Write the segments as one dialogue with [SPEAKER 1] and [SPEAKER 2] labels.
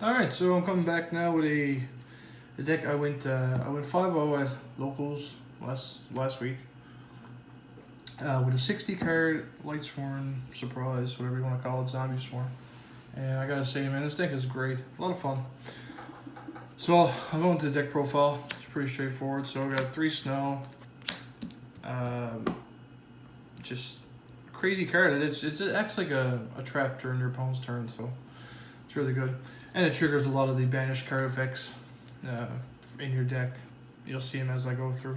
[SPEAKER 1] All right, so I'm coming back now with a deck. I went 5-0 at locals last week with a 60 card Lightsworn surprise, whatever you want to call it, Zombie Swarm. And I gotta say, man, this deck is great, a lot of fun. So I'm going to the deck profile. It's pretty straightforward. So I got 3 snow, just crazy card. It acts like a trap during your opponent's turn, so it's really good. And it triggers a lot of the banished card effects in your deck. You'll see them as I go through.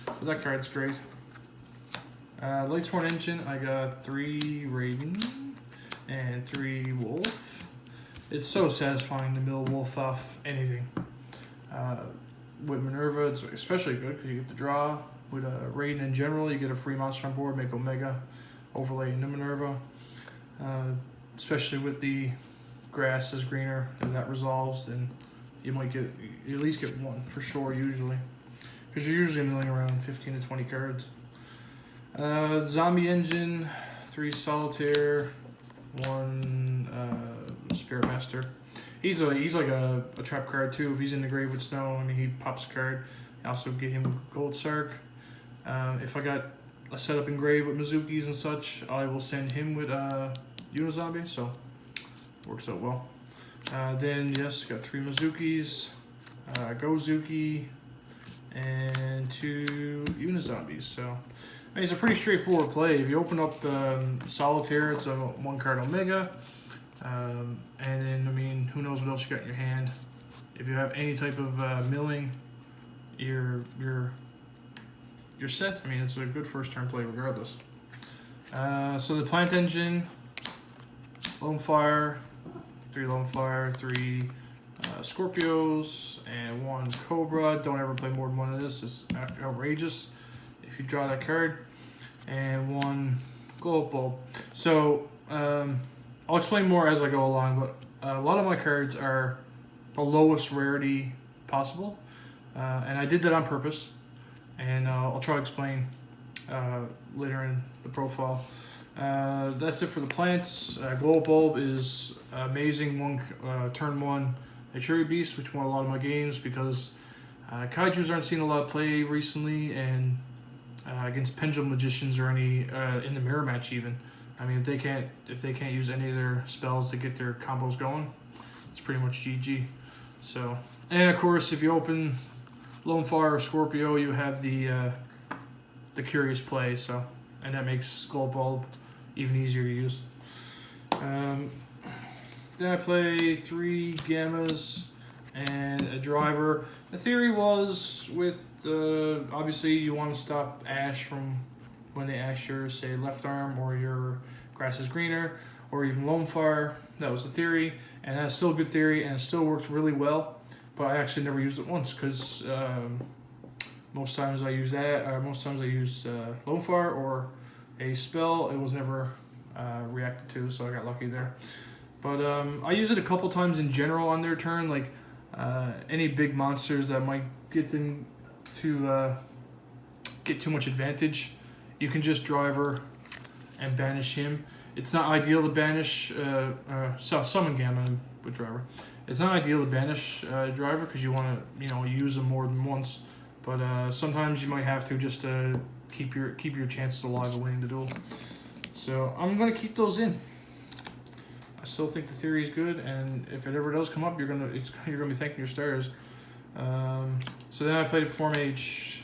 [SPEAKER 1] But that card's great. Lightsworn Engine, I got 3 Raven and 3 Wolf. It's so satisfying to mill Wolf off anything. With Minerva, it's especially good because you get the draw. With Raiden in general, you get a free monster on board, make Omega, overlay into Minerva. Especially with the grass is greener, and that resolves, then you might get, you at least get 1 for sure usually. Because you're usually milling around 15 to 20 cards. Zombie Engine, 3 Solitaire, 1 Spirit Master. He's like a trap card too. If he's in the grave with snow and he pops a card, I also get him Gold Sark. If I got a setup in grave with Mizukis and such, I will send him with Zombie, so works out well. Then yes, got 3 Mizukis, Gozuki, and 2 Unizombies. So I mean, it's a pretty straightforward play. If you open up Solitaire, it's a 1 card Omega. And then, I mean, who knows what else you got in your hand. If you have any type of milling, you're set. I mean, it's a good first turn play regardless. So the Plant Engine, Lone Fire, 3 Lone Fire, 3 Scorpios, and 1 Cobra. Don't ever play more than 1 of this. It's outrageous if you draw that card. And 1 Glow Up Bulb. So, I'll explain more as I go along, but a lot of my cards are the lowest rarity possible. And I did that on purpose. And I'll try to explain later in the profile. That's it for the plants. Glow Up Bulb is amazing. Turn 1 a Cherry Beast, which won a lot of my games because Kaijus aren't seeing a lot of play recently, and against Pendulum Magicians or any in the mirror match even. I mean, if they can't use any of their spells to get their combos going, it's pretty much GG. So, and of course, if you open Lone Fire or Scorpio, you have the Curious Play. So, and that makes Glow Up Bulb even easier to use. Then I play 3 Gammas and a Driver. The theory was with obviously you want to stop Ash from when they ash your, say, left arm or your grass is greener or even Lone Fire. That was the theory, and that's still a good theory, and it still works really well. But I actually never used it once because most times I use that. Most times I use Lone Fire or a spell. It was never reacted to, so I got lucky there. But I use it a couple times in general on their turn, like any big monsters that might get them to get too much advantage. You can just Driver and banish him. It's not ideal to banish, summon Gamma with Driver. It's not ideal to banish Driver because you want to, use them more than once. But sometimes you might have to just keep your chances alive of winning the duel. So I'm gonna keep those in. I still think the theory is good, and if it ever does come up, you're gonna be thanking your stars. So then I played 4-Mage,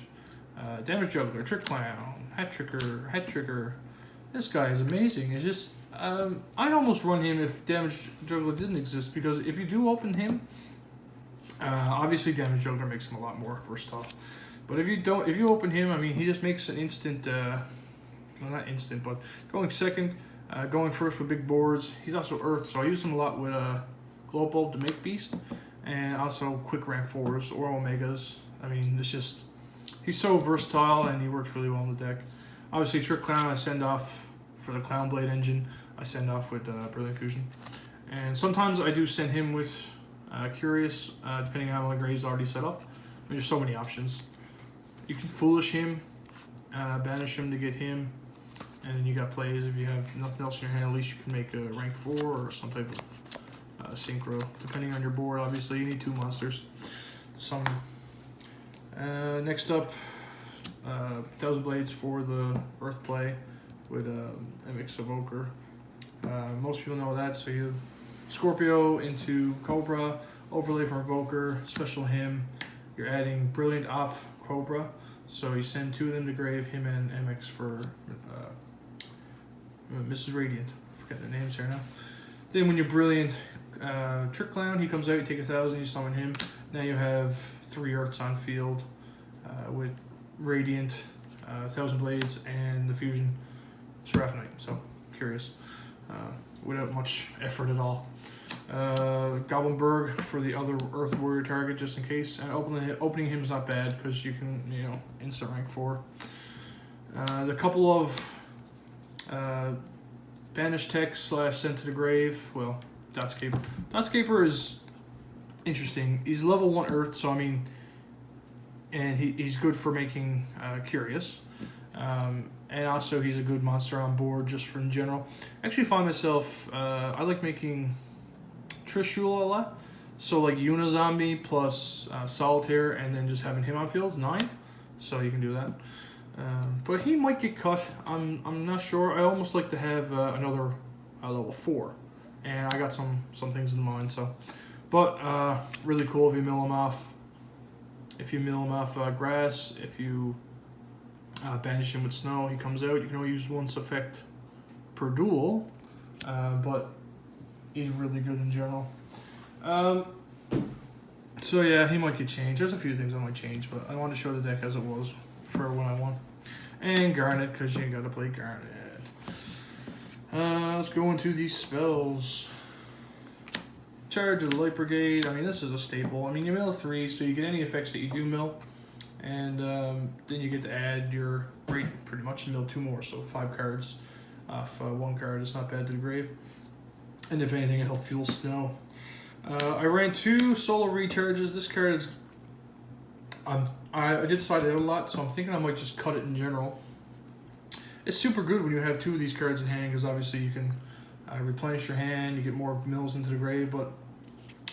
[SPEAKER 1] Damage Juggler, Trick Clown, Hat Tricker. This guy is amazing. It's just I'd almost run him if Damage Juggler didn't exist, because if you do open him, obviously Damage Juggler makes him a lot more versatile. But if you open him, I mean, he just makes an instant. Well, not instant, but going second. Going first with big boards. He's also Earth, so I use him a lot with Glow Up Bulb to make Beast, and also quick rank 4s or Omegas. I mean, it's just, he's so versatile and he works really well in the deck. Obviously, Trick Clown I send off for the Clown Blade engine. I send off with Brilliant Fusion, and sometimes I do send him with Curious, depending on how my grave's already set up. I mean, there's so many options. You can Foolish him, banish him to get him. And then you got plays if you have nothing else in your hand. At least you can make a rank 4 or some type of synchro, depending on your board. Obviously, you need 2 monsters to summon. Next up, Thousand Blades for the Earth play with MX Evoker. Most people know that, so you Scorpio into Cobra, overlay from Evoker, special him. You're adding Brilliant off Cobra, so you send 2 of them to grave, him and MX for Mrs. Radiant. Forgetting the names here now. Then when you're Brilliant Trick Clown, he comes out, you take 1,000, you summon him. Now you have 3 Earths on field with Radiant, Thousand Blades, and the Fusion Seraphonite. So, curious. Without much effort at all. Goblinberg for the other Earth Warrior target, just in case. And opening him is not bad, because you can, instant rank 4. The couple of Banish Tech / Sent to the Grave, well, Dotscaper. Dotscaper is interesting. He's level 1 Earth, so and he's good for making Curious. And also he's a good monster on board just for in general. I actually find myself, I like making Trishula a lot. So like Zombie plus Solitaire and then just having him on fields, 9. So you can do that. But he might get cut. I'm not sure. I almost like to have another level 4. And I got some things in mind. So, but really cool if you mill him off. If you mill him off grass, if you banish him with snow, he comes out. You can only use once effect per duel, but he's really good in general. So yeah, he might get changed. There's a few things I might change, but I want to show the deck as it was for when I won. And Garnet, because you got to play Garnet. Let's go into these spells. Charge of the Light Brigade. This is a staple. You mill 3, so you get any effects that you do mill. And then you get to add your rate pretty much and mill 2 more, so 5 cards off 1 card. It's not bad to the grave. And if anything, it'll fuel snow. I ran 2 solo recharges. This card is... I did side it out a lot, so I'm thinking I might just cut it in general. It's super good when you have 2 of these cards in hand, because obviously you can replenish your hand, you get more mills into the grave, but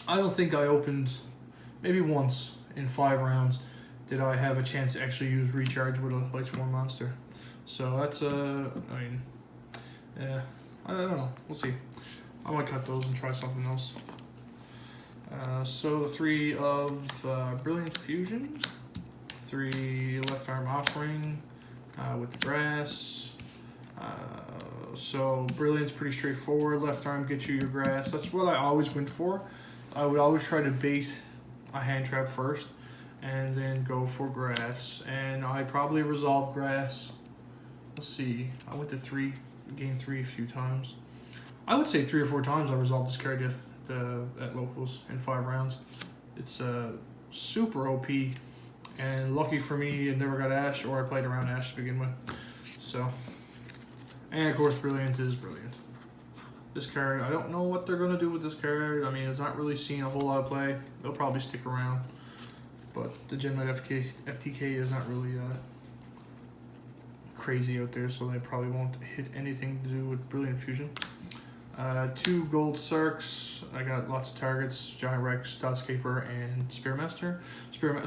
[SPEAKER 1] I don't think I opened, maybe once in 5 rounds, did I have a chance to actually use recharge with a Lightsworn monster. So that's, yeah, I don't know, we'll see. I might cut those and try something else. So the 3 of Brilliant Fusion, 3 left arm offering with the grass. So Brilliant's pretty straightforward. Left arm gets you your grass. That's what I always went for. I would always try to bait a hand trap first and then go for grass. And I probably resolved grass. Let's see. I went to game 3 a few times. I would say 3 or 4 times I resolved this card at locals in 5 rounds. It's super OP, and lucky for me, it never got Ash, or I played around Ash to begin with. So, and of course, Brilliant is brilliant. This card, I don't know what they're gonna do with this card. It's not really seeing a whole lot of play. They'll probably stick around, but the Gen Knight FTK is not really crazy out there, so they probably won't hit anything to do with Brilliant Fusion. 2 gold Sarks. I got lots of targets: Giant Rex, Dotscaper, and Spearmaster.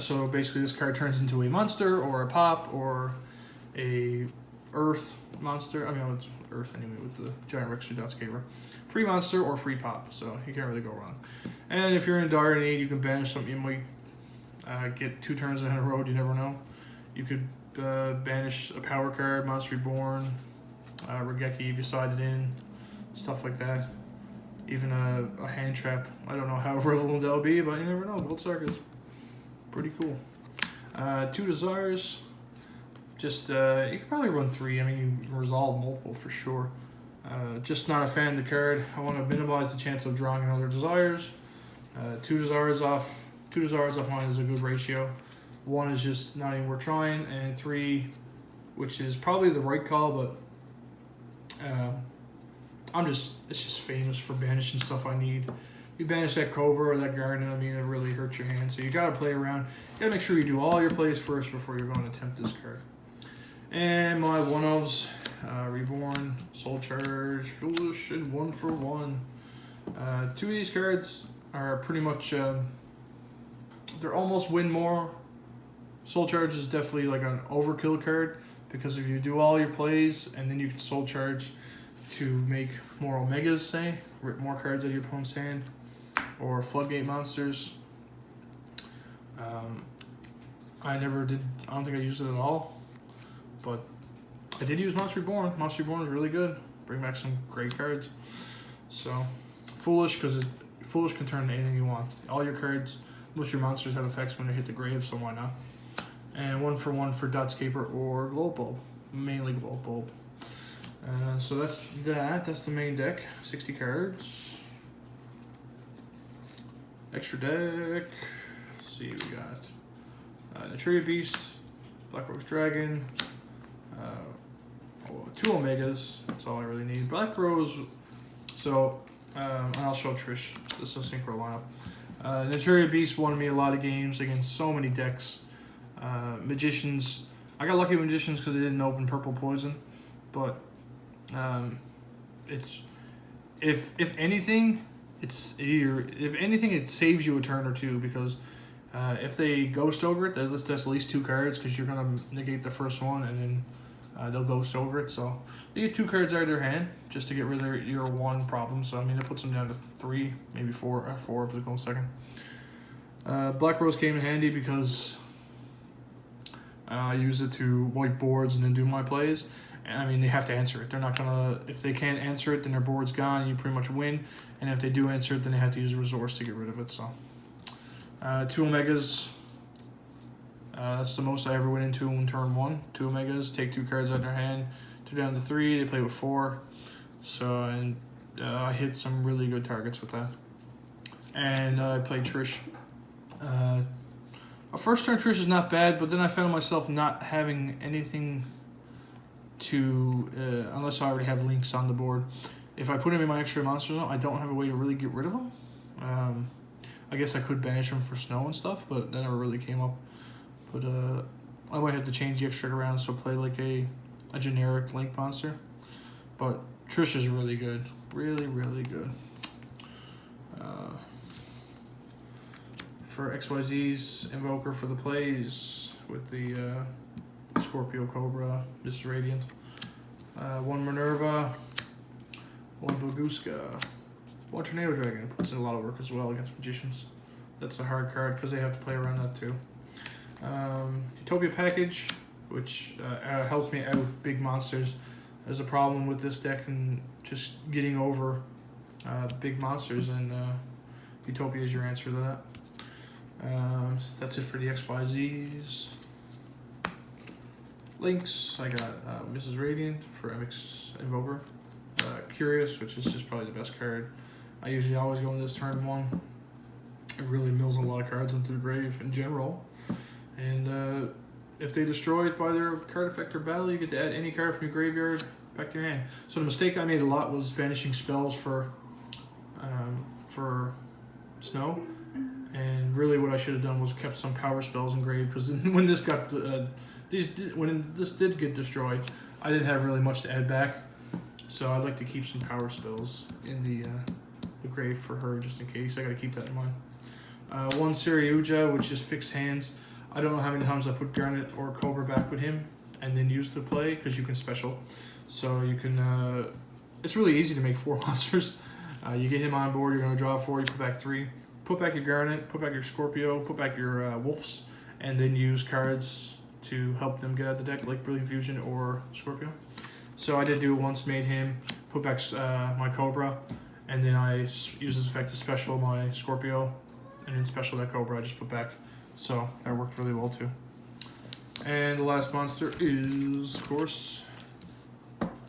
[SPEAKER 1] So basically, this card turns into a monster, or a pop, or a Earth monster. It's Earth anyway with the Giant Rex or Dotscaper. Free monster or free pop, so you can't really go wrong. And if you're in dire need, you can banish something. You might get 2 turns in a row. You never know. You could banish a power card, Monster Reborn, Regeki if you side it in. Stuff like that. Even a hand trap. I don't know how relevant that'll be, but you never know. Gold Sark is pretty cool. 2 Desires. Just, you can probably run 3. You can resolve multiple for sure. Just not a fan of the card. I want to minimize the chance of drawing another Desires. 2 Desires off mine is a good ratio. 1 is just not even worth trying, and 3, which is probably the right call, but it's just famous for banishing stuff I need. You banish that Cobra or that Garden, it really hurts your hand. So you gotta play around. You gotta make sure you do all your plays first before you're going to attempt this card. And my 1-ofs, Reborn, Soul Charge, Foolish, and 1 for 1. Two of these cards are pretty much, they're almost win more. Soul Charge is definitely like an overkill card, because if you do all your plays and then you can Soul Charge to make more Omegas, say, rip more cards out of your opponent's hand, or Floodgate monsters. I don't think I used it at all, but I did use Monster Reborn. Monster Reborn is really good. Bring back some great cards. So, Foolish, because Foolish can turn into anything you want. All your cards, most of your monsters have effects when they hit the grave, so why not? And 1/1 for Dotscaper or Glow Bulb. Mainly Glow Bulb. So that's that. That's the main deck. 60 cards. Extra deck. Let's see what we got. Naturia Beast, Black Rose Dragon, 2 Omegas, that's all I really need. Black Rose, so, and I'll show Trish, this is a synchro lineup. Naturia Beast won me a lot of games against so many decks. Magicians, I got lucky with Magicians because they didn't open Purple Poison, but it's, if anything, it saves you a turn or two, because if they ghost over it, that's at least 2 cards, because you're going to negate the first one, and then they'll ghost over it. So they get 2 cards out of their hand just to get rid of your 1 problem. So I mean, it puts them down to 3, maybe 4 if they go second. Black Rose came in handy because I use it to wipe boards and then do my plays. And I mean, they have to answer it. They're not gonna, if they can't answer it, then their board's gone and you pretty much win. And if they do answer it, then they have to use a resource to get rid of it. So 2 Omegas. That's the most I ever went into in turn 1. 2 Omegas, take 2 cards out of their hand, 2 down to 3. They play with 4. So, and I hit some really good targets with that. And I played Trish. A first turn Trish is not bad, but then I found myself not having anything to, unless I already have links on the board. If I put him in my extra monster zone, I don't have a way to really get rid of him. I guess I could banish him for snow and stuff, but that never really came up. But I might have to change the extra around, so play like a generic link monster. But Trish is really good. Really, really good. For XYZ's Invoker for the plays with the Scorpio Cobra, Mrs. Radiant. 1 Minerva, 1 Boguska, 1 Tornado Dragon. Puts in a lot of work as well against Magicians. That's a hard card because they have to play around that too. Utopia Package, which helps me out big monsters. There's a problem with this deck and just getting over big monsters, and Utopia is your answer to that. That's it for the XYZs. Links, I got Mrs. Radiant for MX Invoker. Curious, which is just probably the best card. I usually always go in this turn 1. It really mills a lot of cards into the grave in general. And if they destroy it by their card effect or battle, you get to add any card from your graveyard back to your hand. So the mistake I made a lot was banishing spells for snow. And really what I should have done was kept some power spells engraved, because when this got when this did get destroyed, I didn't have really much to add back. So I'd like to keep some power spells in the grave for her, just in case. I got to keep that in mind. 1 Siriuja, which is fixed hands. I don't know how many times I put Garnet or Cobra back with him and then use the play, because you can special. So you can, it's really easy to make 4 monsters. You get him on board, you're going to draw 4, you put back 3. Put back your Garnet, put back your Scorpio, put back your Wolves, and then use cards to help them get out of the deck, like Brilliant Fusion or Scorpio. So I did do it once, made him, put back my Cobra, and then I use this effect to special my Scorpio, and then special that Cobra I just put back. So that worked really well too. And the last monster is, of course,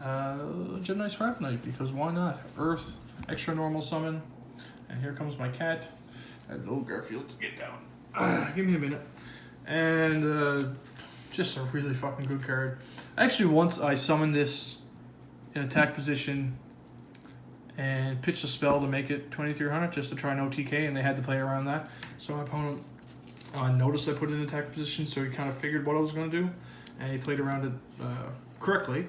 [SPEAKER 1] Gemini Scarf Knight, because why not? Earth, extra normal summon, and here comes my cat. And old Garfield to get down. Give me a minute. And just a really fucking good card. Actually, once I summoned this in attack position and pitched a spell to make it 2300 just to try an OTK, and they had to play around that. So my opponent noticed I put it in attack position, so he kind of figured what I was going to do, and he played around it correctly,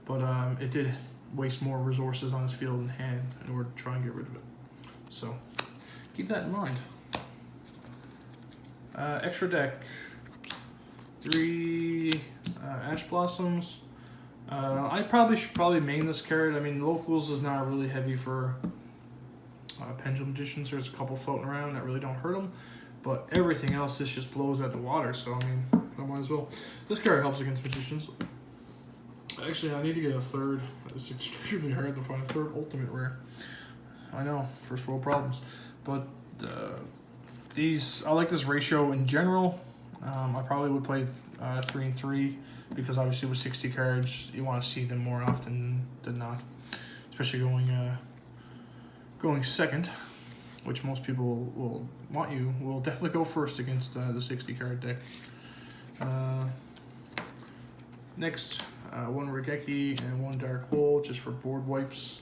[SPEAKER 1] but it did waste more resources on his field and hand in order to try and get rid of it. So keep that in mind. Extra deck. 3 Ash Blossoms. I should main this card. I mean, Locals is not really heavy for Pendulum Magicians. There's a couple floating around that really don't hurt them. But everything else, this just blows out the water. So, I mean, I might as well. This card helps against Magicians. Actually, I need to get a third. It's extremely hard to find a third Ultimate Rare. I know, first world problems. But I like this ratio in general. I probably would play 3 and 3 because obviously with 60 cards, you want to see them more often than not. Especially going second, which most people will definitely go first against the 60 card deck. Next, 1 Regeki and 1 Dark Hole just for board wipes.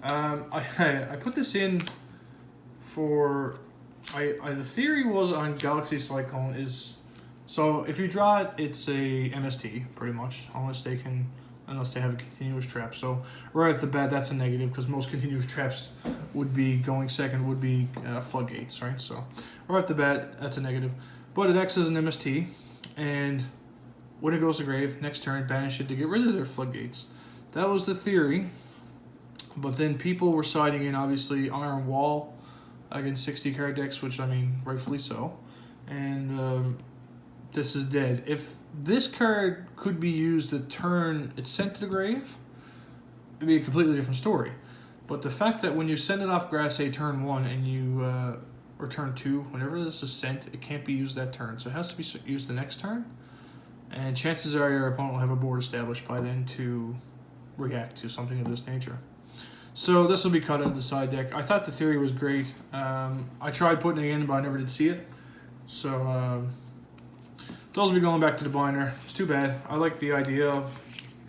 [SPEAKER 1] I put this in for the theory was on Galaxy Cyclone is so if you draw it, it's a MST pretty much unless they have a continuous trap. So right off the bat, that's a negative because most continuous traps would be going second would be floodgates, right? So right off the bat, that's a negative. But it acts as an MST, and when it goes to grave, next turn, banish it to get rid of their floodgates. That was the theory. But then people were siding in, obviously, Iron Wall against 60 card decks, which, I mean, rightfully so. And this is dead. If this card could be used the turn it's sent to the grave, it'd be a completely different story. But the fact that when you send it off grass, say turn 1, and you, or turn 2, whenever this is sent, it can't be used that turn. So it has to be used the next turn. And chances are your opponent will have a board established by then to react to something of this nature. So this will be cut out of the side deck. I thought the theory was great. I tried putting it in, but I never did see it. So those will be going back to the binder. It's too bad. I like the idea of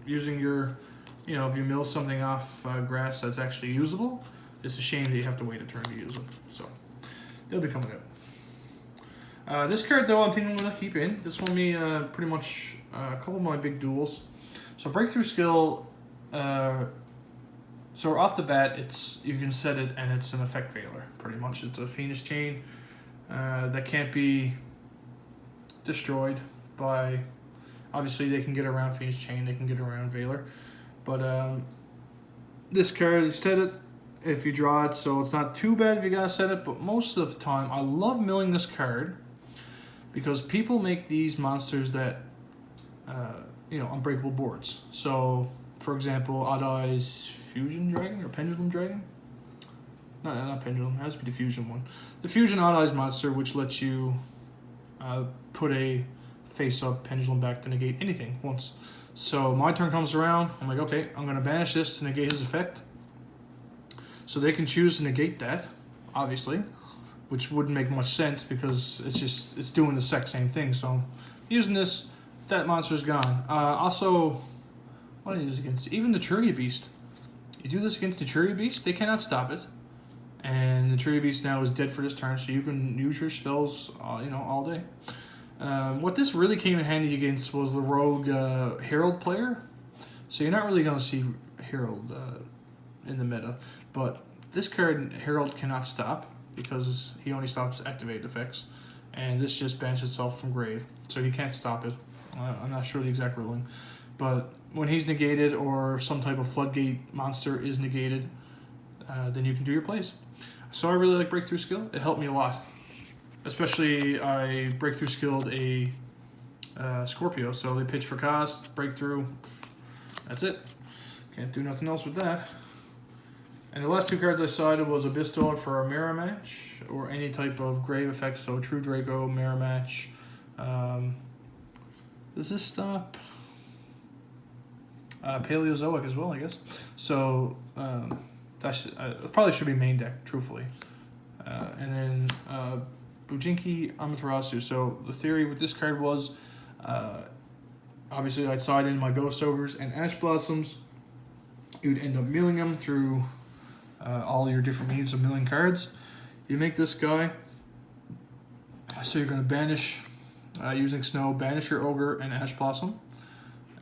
[SPEAKER 1] using your, if you mill something off grass that's actually usable. It's a shame that you have to wait a turn to use it. So it'll be coming out. This card, though, I'm thinking I'm going to keep in. This will be pretty much a couple of my big duels. So Breakthrough Skill... So off the bat, you can set it and it's an effect veiler, pretty much. It's a Phoenix Chain that can't be destroyed by... Obviously, they can get around Phoenix Chain, they can get around Veiler. But this card, you set it if you draw it, so it's not too bad if you gotta set it, but most of the time, I love milling this card because people make these monsters that, unbreakable boards. So, for example, Odd Eyes Fusion Dragon or Pendulum Dragon? No, not Pendulum. It has to be the Fusion one. The Fusion Odd Eyes monster, which lets you put a face-up pendulum back to negate anything once. So my turn comes around. I'm like, okay, I'm going to banish this to negate his effect. So they can choose to negate that, obviously, which wouldn't make much sense because it's doing the exact same thing. So using this, that monster's gone. Also, what is it against? Even the Churia Beast. You do this against the Churia Beast, they cannot stop it. And the Churia Beast now is dead for this turn, so you can use your spells, all day. What this really came in handy against was the Rogue Herald player. So you're not really going to see Herald in the meta. But this card, Herald cannot stop because he only stops activated effects. And this just bans itself from grave, so he can't stop it. I'm not sure the exact ruling. But when he's negated or some type of floodgate monster is negated, then you can do your plays. So I really like Breakthrough Skill. It helped me a lot. Especially I Breakthrough Skilled a Scorpio. So they pitch for cost, Breakthrough. That's it. Can't do nothing else with that. And the last two cards I sided was Abyss Dog for a mirror match or any type of grave effect. So True Draco, mirror match. Does this stop? Paleozoic as well, I guess. So it probably should be main deck, truthfully. And then Bujinki Amaterasu. So the theory with this card was, obviously I'd side in my Ghost Ogres and Ash Blossoms. You'd end up milling them through all your different means of milling cards. You make this guy. So you're going to banish, using Snow, banish your Ogre and Ash Blossom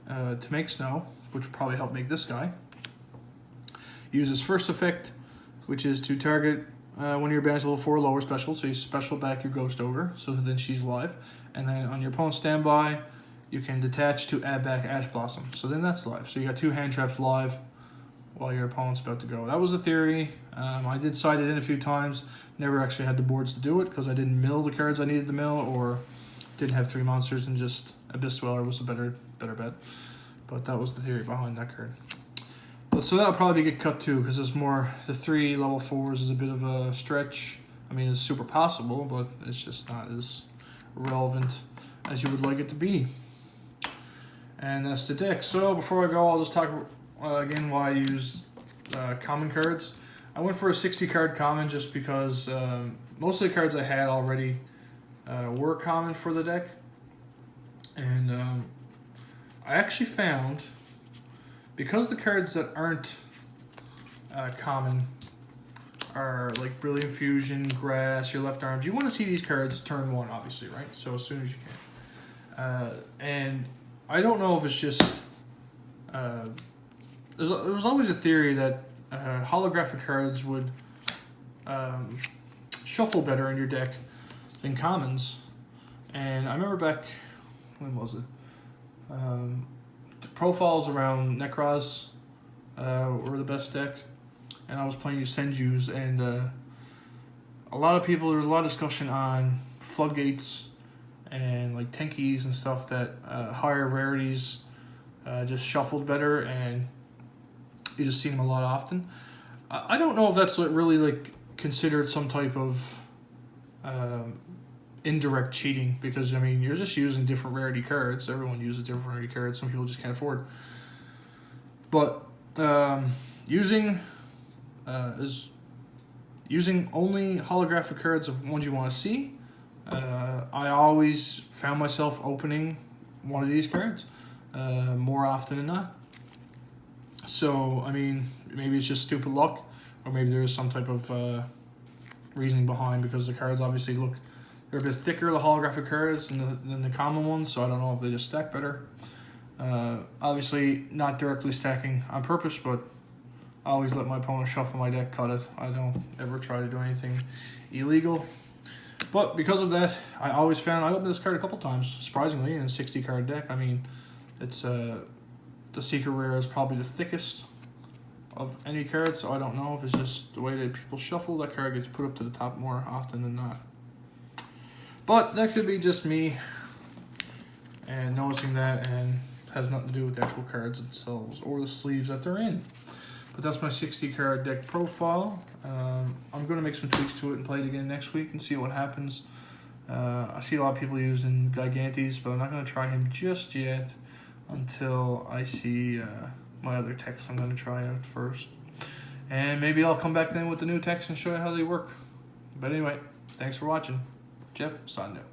[SPEAKER 1] to make Snow, which will probably help make this guy. Use his first effect which is to target one of your band's level 4 lower special, so you special back your Ghost Ogre, so then she's live. And then on your opponent's standby, you can detach to add back Ash Blossom, so then that's live. So you got 2 hand traps live while your opponent's about to go. That was the theory. I did side it in a few times, never actually had the boards to do it because I didn't mill the cards I needed to mill, or didn't have 3 monsters and just Abyss Dweller was a better bet. But that was the theory behind that card. But so that'll probably get cut too, because it's more, the 3 level 4s is a bit of a stretch. I mean, it's super possible, but it's just not as relevant as you would like it to be. And that's the deck. So before I go, I'll just talk again why I use common cards. I went for a 60 card common just because most of the cards I had already were common for the deck. And I actually found, because the cards that aren't common are like Brilliant Fusion, Grass, your left arms, you want to see these cards turn 1, obviously, right? So as soon as you can. And I don't know if it's just... there was always a theory that holographic cards would shuffle better in your deck than commons. And I remember back, when was it? The profiles around Necros were the best deck, and I was playing Senjus, and a lot of people, there was a lot of discussion on floodgates and like Tenkis and stuff that higher rarities just shuffled better, and you just seen them a lot often. I don't know if that's really like considered some type of indirect cheating, because I mean, you're just using different rarity cards. Everyone uses different rarity cards. Some people just can't afford. But using only holographic cards of ones you want to see, I always found myself opening one of these cards more often than not. So I mean, maybe it's just stupid luck, or maybe there is some type of reasoning behind, because the cards obviously look, they're a bit thicker, the holographic cards, than the common ones, so I don't know if they just stack better. Obviously, not directly stacking on purpose, but I always let my opponent shuffle my deck, cut it. I don't ever try to do anything illegal. But because of that, I always found, I opened this card a couple times, surprisingly, in a 60 card deck. I mean, it's the Secret Rare is probably the thickest of any card, so I don't know if it's just the way that people shuffle, that card gets put up to the top more often than not. But that could be just me and noticing that, and has nothing to do with the actual cards themselves or the sleeves that they're in. But that's my 60 card deck profile. I'm going to make some tweaks to it and play it again next week and see what happens. I see a lot of people using Gigantes, but I'm not going to try him just yet until I see my other techs I'm going to try out first. And maybe I'll come back then with the new techs and show you how they work. But anyway, thanks for watching. Geoff, signing out.